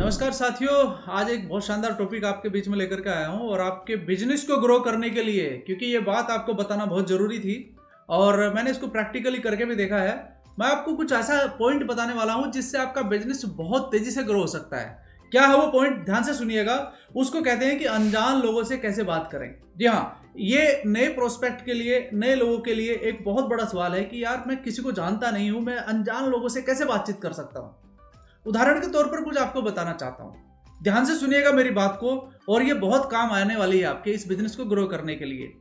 नमस्कार साथियों, आज एक बहुत शानदार टॉपिक आपके बीच में लेकर के आया हूं और आपके बिजनेस को ग्रो करने के लिए, क्योंकि ये बात आपको बताना बहुत ज़रूरी थी और मैंने इसको प्रैक्टिकली करके भी देखा है। मैं आपको कुछ ऐसा पॉइंट बताने वाला हूं जिससे आपका बिजनेस बहुत तेज़ी से ग्रो हो सकता है। क्या है वो पॉइंट, ध्यान से सुनिएगा। उसको कहते हैं कि अनजान लोगों से कैसे बात करें। जी हाँ, ये नए प्रोस्पेक्ट के लिए, नए लोगों के लिए एक बहुत बड़ा सवाल है कि यार मैं किसी को जानता नहीं हूँ, मैं अनजान लोगों से कैसे बातचीत कर सकता हूँ। उदाहरण के तौर पर कुछ आपको बताना चाहता हूं, ध्यान से सुनिएगा मेरी बात को, और ये बहुत काम आने वाली है आपके इस बिजनेस को ग्रो करने के लिए।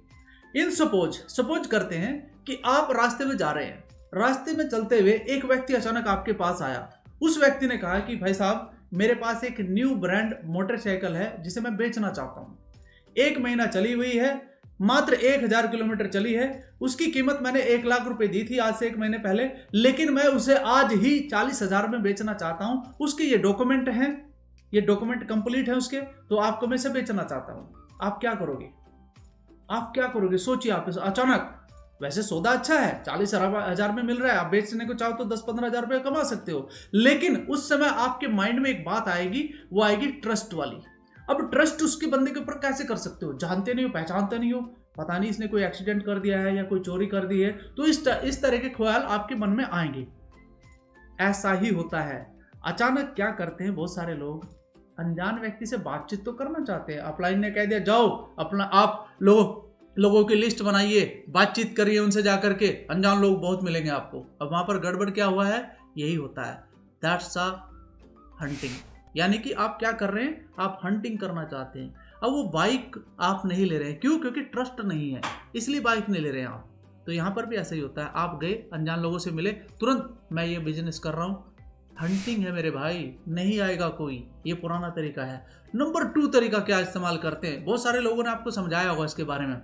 इन सपोज करते हैं कि आप रास्ते में जा रहे हैं, रास्ते में चलते हुए एक व्यक्ति अचानक आपके पास आया। उस व्यक्ति ने कहा कि भाई साहब, मेरे पास एक न्यू ब्रांड मोटरसाइकिल है जिसे मैं बेचना चाहता हूं। 1 महीना चली हुई है, मात्र 1000 किलोमीटर चली है। उसकी कीमत मैंने 1 लाख रुपए दी थी आज से 1 महीने पहले, लेकिन मैं उसे आज ही 40,000 में बेचना चाहता हूं। उसके ये डॉक्यूमेंट हैं, ये डॉक्यूमेंट कंप्लीट है उसके, तो आपको मैं इसे बेचना चाहता हूं। आप क्या करोगे? आप क्या करोगे? सोचिए। आप अचानक, वैसे सौदा अच्छा है, 40,000 में मिल रहा है, आप बेचने को चाहो तो 10-15 हजार रुपये कमा सकते हो, लेकिन उस समय आपके माइंड में एक बात आएगी, वो आएगी ट्रस्ट वाली। अब ट्रस्ट उसके बंदे के ऊपर कैसे कर सकते हो? जानते नहीं हो, पहचानते नहीं हो, पता नहीं इसने कोई एक्सीडेंट कर दिया है या कोई चोरी कर दी है, तो इस तरह के ख्याल आपके मन में आएंगे। ऐसा ही होता है। अचानक क्या करते हैं बहुत सारे लोग, अनजान व्यक्ति से बातचीत तो करना चाहते हैं। अपलाइन ने कह दिया जाओ अपना आप लोगों की लिस्ट बनाइए, बातचीत करिए उनसे जाकर के, अनजान लोग बहुत मिलेंगे आपको। अब वहां पर गड़बड़ क्या हुआ है? यही होता है, दैट्स अ हंटिंग। यानी कि आप क्या कर रहे हैं? आप हंटिंग करना चाहते हैं। अब वो बाइक आप नहीं ले रहे हैं, क्यों? क्योंकि ट्रस्ट नहीं है, इसलिए बाइक नहीं ले रहे हैं आप। तो यहाँ पर भी ऐसा ही होता है। आप गए, अनजान लोगों से मिले, तुरंत मैं ये बिजनेस कर रहा हूँ, हंटिंग है मेरे भाई, नहीं आएगा कोई। ये पुराना तरीका है। नंबर 2 तरीका क्या इस्तेमाल करते हैं, बहुत सारे लोगों ने आपको समझाया होगा इसके बारे में।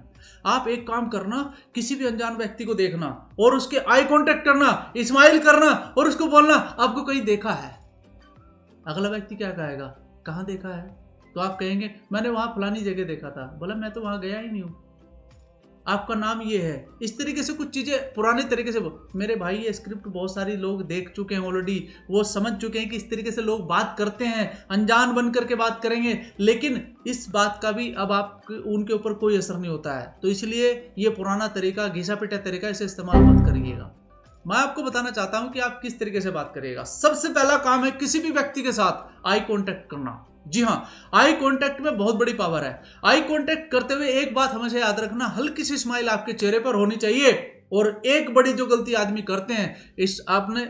आप एक काम करना, किसी भी अनजान व्यक्ति को देखना और उसके आई कांटेक्ट करना, स्माइल करना और उसको बोलना आपको कहीं देखा है। अगला व्यक्ति क्या कहेगा? कहाँ देखा है? तो आप कहेंगे मैंने वहां फलानी जगह देखा था। बोला मैं तो वहां गया ही नहीं हूं, आपका नाम ये है। इस तरीके से कुछ चीजें पुराने तरीके से। मेरे भाई ये स्क्रिप्ट बहुत सारी लोग देख चुके हैं ऑलरेडी, वो समझ चुके हैं कि इस तरीके से लोग बात करते हैं, अनजान बन करके बात करेंगे, लेकिन इस बात का भी अब आप उनके ऊपर कोई असर नहीं होता है। तो इसलिए ये पुराना तरीका, घिसा पिटा तरीका, इसे इस्तेमाल मत करिएगा। मैं आपको बताना चाहता हूं कि आप किस तरीके से बात करिएगा। सबसे पहला काम है किसी भी व्यक्ति के साथ आई कांटेक्ट करना। जी हां, आई कांटेक्ट में बहुत बड़ी पावर है। आई कांटेक्ट करते हुए एक बात हमेशा याद रखना, हल्की सी स्माइल आपके चेहरे पर होनी चाहिए। और एक बड़ी जो गलती आदमी करते हैं, इस आपने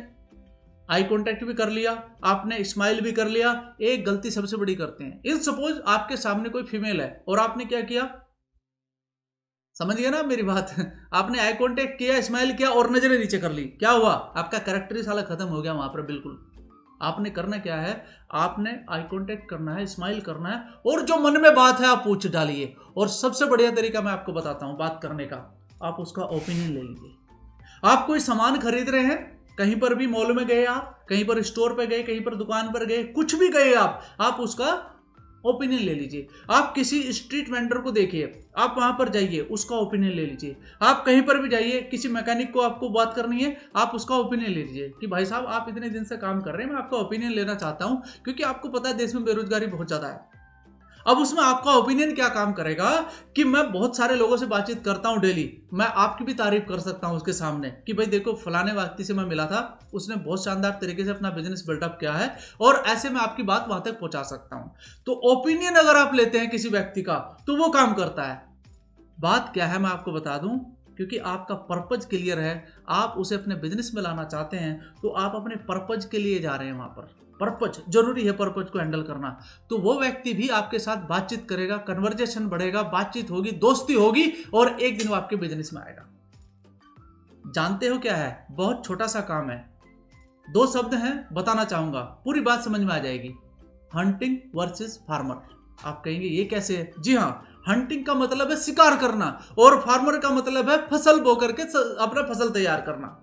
आई कांटेक्ट भी कर लिया, आपने स्माइल भी कर लिया, एक गलती सबसे बड़ी करते हैं। इन सपोज आपके सामने कोई फीमेल है और आपने क्या किया, समझ गया ना मेरी बात? आपने आई कांटेक्ट किया, स्माइल किया और नजरें नीचे कर ली, क्या हुआ? आपका कैरेक्टर ही साला खत्म हो गया वहां पर। बिल्कुल आपने करना क्या है, आपने आई कांटेक्ट करना है, स्माइल करना है और जो मन में बात है आप पूछ डालिए। और सबसे बढ़िया तरीका मैं आपको बताता हूं बात करने का, आप उसका ओपिनियन ले लीजिए। आप कोई सामान खरीद रहे हैं, कहीं पर भी मॉल में गए, आप कहीं पर स्टोर पे गए, कहीं पर दुकान पर गए, कुछ भी गए आप उसका ओपिनियन ले लीजिए। आप किसी स्ट्रीट वेंडर को देखिए, आप वहां पर जाइए, उसका ओपिनियन ले लीजिए। आप कहीं पर भी जाइए, किसी मैकेनिक को आपको बात करनी है, आप उसका ओपिनियन ले लीजिए कि भाई साहब आप इतने दिन से काम कर रहे हैं, मैं आपका ओपिनियन लेना चाहता हूं, क्योंकि आपको पता है देश में बेरोजगारी बहुत ज्यादा है। अब उसमें आपका ओपिनियन क्या काम करेगा कि मैं बहुत सारे लोगों से बातचीत करता हूं डेली, मैं आपकी भी तारीफ कर सकता हूं उसके सामने कि भाई देखो फलाने व्यक्ति से मैं मिला था, उसने बहुत शानदार तरीके से अपना बिजनेस बिल्डअप किया है, और ऐसे मैं आपकी बात वहां तक पहुंचा सकता हूं। तो ओपिनियन अगर आप लेते हैं किसी व्यक्ति का, तो वो काम करता है। बात क्या है मैं आपको बता दूं, क्योंकि आपका पर्पज क्लियर है, आप उसे अपने बिजनेस में लाना चाहते हैं, तो आप अपने पर्पज के लिए जा रहे हैं वहां पर। पर्पज जरूरी है, पर्पज को हैंडल करना। तो वो व्यक्ति भी आपके साथ बातचीत करेगा, कन्वर्जेशन बढ़ेगा, बातचीत होगी, दोस्ती होगी, और एक दिन वो आपके बिजनेस में आएगा। जानते हो क्या है? बहुत छोटा सा काम है, 2 शब्द हैं, बताना चाहूंगा, पूरी बात समझ में आ जाएगी। Hunting versus farmer. आप कहेंगे ये कैसे है? जी हाँ, हंटिंग का मतलब है शिकार करना और फार्मर का मतलब है फसल बो करके अपना फसल तैयार करना।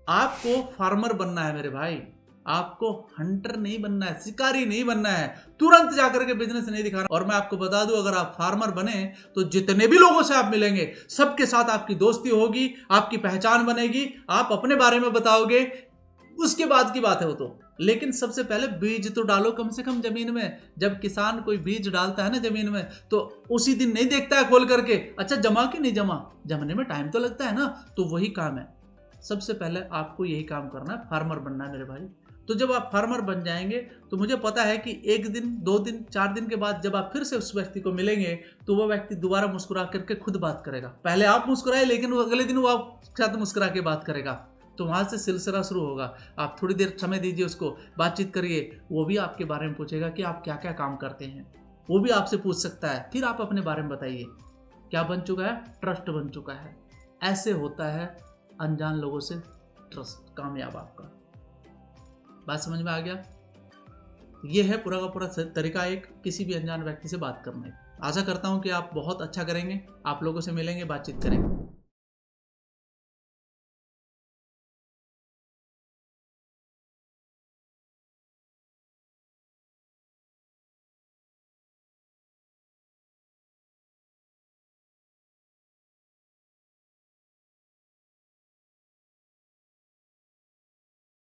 आपको फार्मर बनना है मेरे भाई, आपको हंटर नहीं बनना है, शिकारी नहीं बनना है, तुरंत जाकर के बिजनेस नहीं दिखाना। और मैं आपको बता दूं, अगर आप फार्मर बने तो जितने भी लोगों से आप मिलेंगे सबके साथ आपकी दोस्ती होगी, आपकी पहचान बनेगी, आप अपने बारे में बताओगे, उसके बाद की बात है वो तो। लेकिन सबसे पहले बीज तो डालो कम से कम जमीन में। जब किसान कोई बीज डालता है ना जमीन में, तो उसी दिन नहीं देखता है खोल करके अच्छा जमा कि नहीं जमा, जमने में टाइम तो लगता है ना। तो वही काम है, सबसे पहले आपको यही काम करना है, फार्मर बनना है मेरे भाई। तो जब आप फार्मर बन जाएंगे तो मुझे पता है कि 1 दिन 2 दिन 4 दिन के बाद जब आप फिर से उस व्यक्ति को मिलेंगे तो वो व्यक्ति दोबारा मुस्कुरा करके खुद बात करेगा। पहले आप मुस्कुराए, लेकिन वो अगले दिन वो आपके साथ मुस्कुरा के बात करेगा। तो वहाँ से सिलसिला शुरू होगा। आप थोड़ी देर समय दीजिए उसको, बातचीत करिए, वो भी आपके बारे में पूछेगा कि आप क्या क्या काम करते हैं, वो भी आपसे पूछ सकता है। फिर आप अपने बारे में बताइए। क्या बन चुका है? ट्रस्ट बन चुका है। ऐसे होता है अनजान लोगों से ट्रस्ट कामयाब आपका। बात समझ में आ गया? ये है पूरा का पूरा तरीका एक किसी भी अनजान व्यक्ति से बात करने। आशा करता हूँ कि आप बहुत अच्छा करेंगे, आप लोगों से मिलेंगे, बातचीत करेंगे।